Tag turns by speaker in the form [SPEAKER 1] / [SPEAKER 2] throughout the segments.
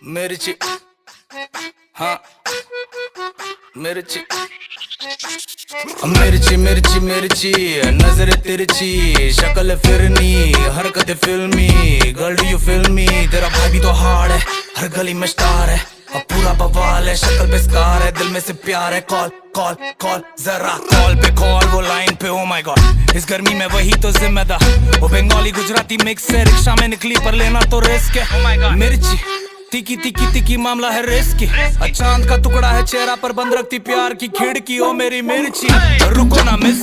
[SPEAKER 1] मिर्ची, हाँ मिर्ची, मिर्ची मिर्ची मिर्ची, नजर तिरछी, शक्ल फिरनी, हरकत फिल्मी, girl do you feel me? तेरा भाई भी तो हार्ड है, हर गली में स्टार है, अब पूरा बवाल है, शक्ल पे स्कार है, दिल में से प्यार है। कॉल कॉल कॉल, जरा कॉल पे कॉल, वो लाइन पे, ओ माय गॉड, इस गर्मी में वही तो जिम्मेदार। वो बंगाली गुजराती मिक्स है, रिक्शा में निकली पर लेना तो रिस्क है। ओ माय गॉड, मिर्ची तिकी तिकी तिकी, मामला है रिस्की। चांद का टुकड़ा है चेहरा पर, बंद रखती प्यार की खिड़की। ओ मेरी मिर्ची, रुको ना मिस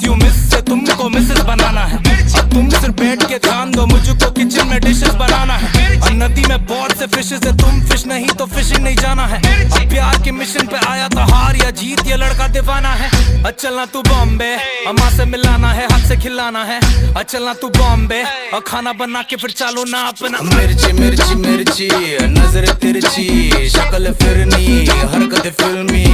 [SPEAKER 1] यू मिस से तुमको मिसेस बनाना है। अब तुम सिर्फ बैठ के ध्यान दो, मुझको किचन में डिशेस बनाना है। और नदी में बहुत से फिशेस है, तुम फिश नहीं तो फिशिंग नहीं जाना है। अब प्यार के मिशन पे आया तो हार या जीत, ये लड़का दीवाना है। चलना तू बॉम्बे, अम्मा से मिलाना है, हाथ से खिलाना है। चलना तू बॉम्बे, और खाना बना के फिर चालो ना अपना। मिर्ची मिर्ची मिर्ची, नजर तिरछी, शक्ल फिरनी, हरकत फिल्मी,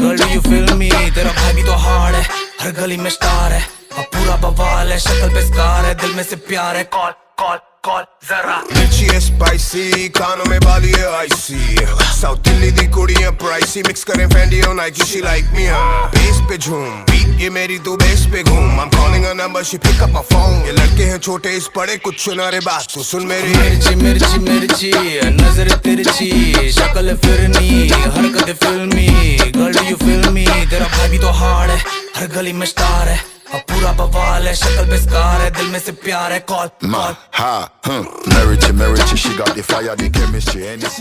[SPEAKER 1] girl do you feel me? तेरा भाई भी तो हार्ड है, हर गली में स्टार है, अब पूरा बवाल है, शक्ल पे स्कार है, दिल में से प्यार है। कॉल कॉल कॉल, जरा
[SPEAKER 2] मिर्ची है स्पाइसी, कानों में बाली है आईसी, साउथ दिल्ली दी कुड़ियां प्राइसी, मिक्स करें फैंडी और Nike, she like me. Base पे झूम, बीट ये मेरी, तू बेस पे घूम। I'm calling her number, she pick up my phone। ये लड़के हैं छोटे, इस बड़े कुछ सुना रे बात, तू सुन मेरी।
[SPEAKER 1] मिर्ची मिर्ची मिर्ची, नजर तिरछी, शक्ल फिरनी, हरकत फिल्मी, girl do you feel me? तेरा भाई भी तो हार्ड है, हर गली में स्टार है, अब पूरा बवाल है, शक्ल पे स्कार है, दिल में से प्यार है। Call call,
[SPEAKER 3] Merici, she got the fire, the chemistry, NEC.